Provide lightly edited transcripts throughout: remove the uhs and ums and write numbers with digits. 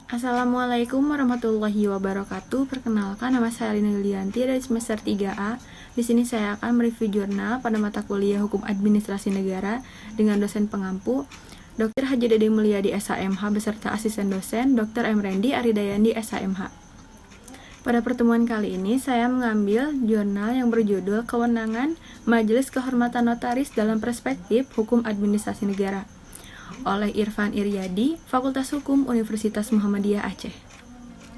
Assalamualaikum warahmatullahi wabarakatuh. Perkenalkan, nama saya Alina Yulianti dari semester 3A. Di sini saya akan mereview jurnal pada mata kuliah Hukum Administrasi Negara dengan dosen pengampu Dr. Haji Dede Mulyadi SHMH beserta asisten dosen Dr. M. Rendi Aridayandi SHMH. Pada pertemuan kali ini saya mengambil jurnal yang berjudul Kewenangan Majelis Kehormatan Notaris dalam Perspektif Hukum Administrasi Negara oleh Irfan Iryadi, Fakultas Hukum Universitas Muhammadiyah Aceh.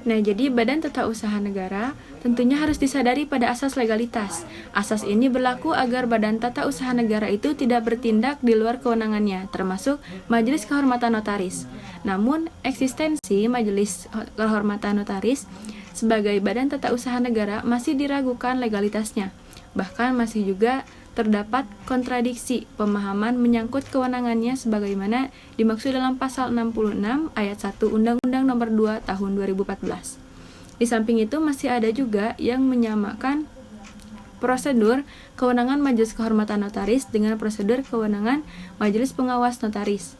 Nah, jadi Badan Tata Usaha Negara tentunya harus disadari pada asas legalitas. Asas ini berlaku agar Badan Tata Usaha Negara itu tidak bertindak di luar kewenangannya, termasuk Majelis Kehormatan Notaris. Namun, eksistensi Majelis Kehormatan Notaris sebagai Badan Tata Usaha Negara masih diragukan legalitasnya. Bahkan masih juga terdapat kontradiksi pemahaman menyangkut kewenangannya sebagaimana dimaksud dalam pasal 66 ayat 1 Undang-Undang Nomor 2 Tahun 2014. Di samping itu masih ada juga yang menyamakan prosedur kewenangan Majelis Kehormatan Notaris dengan prosedur kewenangan Majelis Pengawas Notaris.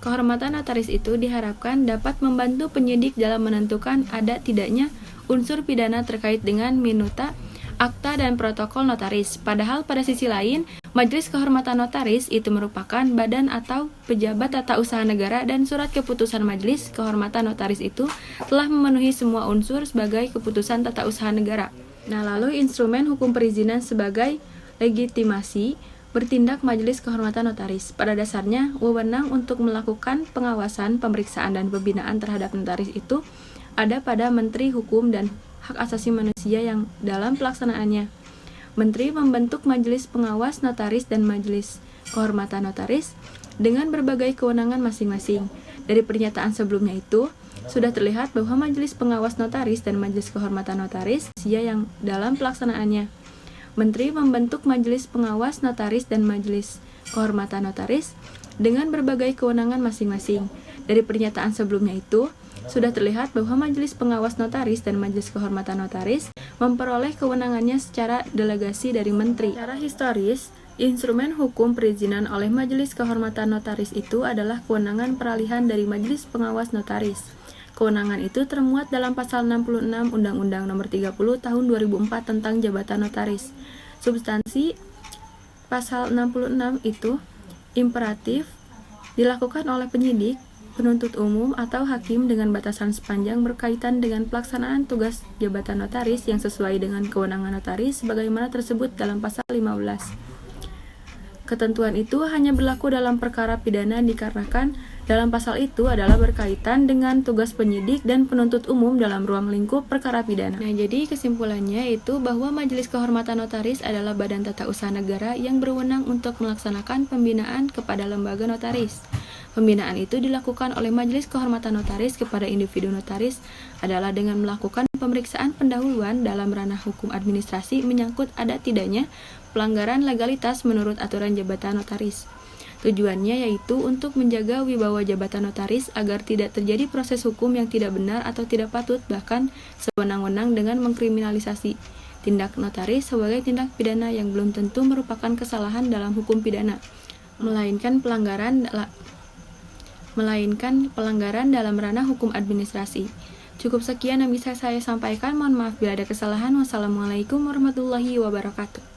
Kehormatan notaris itu diharapkan dapat membantu penyidik dalam menentukan ada tidaknya unsur pidana terkait dengan minuta, akta dan protokol notaris. Padahal pada sisi lain, Majelis Kehormatan Notaris itu merupakan badan atau pejabat tata usaha negara dan surat keputusan Majelis Kehormatan Notaris itu telah memenuhi semua unsur sebagai keputusan tata usaha negara. Nah, lalu instrumen hukum perizinan sebagai legitimasi bertindak Majelis Kehormatan Notaris. Pada dasarnya, wewenang untuk melakukan pengawasan, pemeriksaan dan pembinaan terhadap notaris itu ada pada Menteri Hukum dan Hak Asasi Manusia yang dalam pelaksanaannya, Menteri membentuk Majelis Pengawas Notaris dan Majelis Kehormatan Notaris dengan berbagai kewenangan masing-masing. Dari pernyataan sebelumnya itu, sudah terlihat bahwa Majelis Pengawas Notaris dan Majelis Kehormatan Notaris yang dalam pelaksanaannya, Menteri membentuk Majelis Pengawas Notaris dan Majelis Kehormatan Notaris dengan berbagai kewenangan masing-masing. Dari pernyataan sebelumnya itu, sudah terlihat bahwa Majelis Pengawas Notaris dan Majelis Kehormatan Notaris memperoleh kewenangannya secara delegasi dari Menteri. Secara historis, instrumen hukum perizinan oleh Majelis Kehormatan Notaris itu adalah kewenangan peralihan dari Majelis Pengawas Notaris. Kewenangan itu termuat dalam pasal 66 Undang-Undang Nomor 30 Tahun 2004 tentang Jabatan Notaris. Substansi pasal 66 itu imperatif dilakukan oleh penyidik, penuntut umum atau hakim dengan batasan sepanjang berkaitan dengan pelaksanaan tugas jabatan notaris yang sesuai dengan kewenangan notaris sebagaimana tersebut dalam pasal 15. Ketentuan itu hanya berlaku dalam perkara pidana dikarenakan dalam pasal itu adalah berkaitan dengan tugas penyidik dan penuntut umum dalam ruang lingkup perkara pidana. Nah, jadi kesimpulannya itu bahwa Majelis Kehormatan Notaris adalah badan tata usaha negara yang berwenang untuk melaksanakan pembinaan kepada lembaga notaris. Pembinaan itu dilakukan oleh Majelis Kehormatan Notaris kepada individu notaris adalah dengan melakukan pemeriksaan pendahuluan dalam ranah hukum administrasi menyangkut ada tidaknya pelanggaran legalitas menurut aturan jabatan notaris. Tujuannya yaitu untuk menjaga wibawa jabatan notaris agar tidak terjadi proses hukum yang tidak benar atau tidak patut, bahkan sewenang-wenang dengan mengkriminalisasi tindak notaris sebagai tindak pidana yang belum tentu merupakan kesalahan dalam hukum pidana, melainkan pelanggaran dalam ranah hukum administrasi. Cukup sekian yang bisa saya sampaikan. Mohon maaf bila ada kesalahan. Wassalamualaikum warahmatullahi wabarakatuh.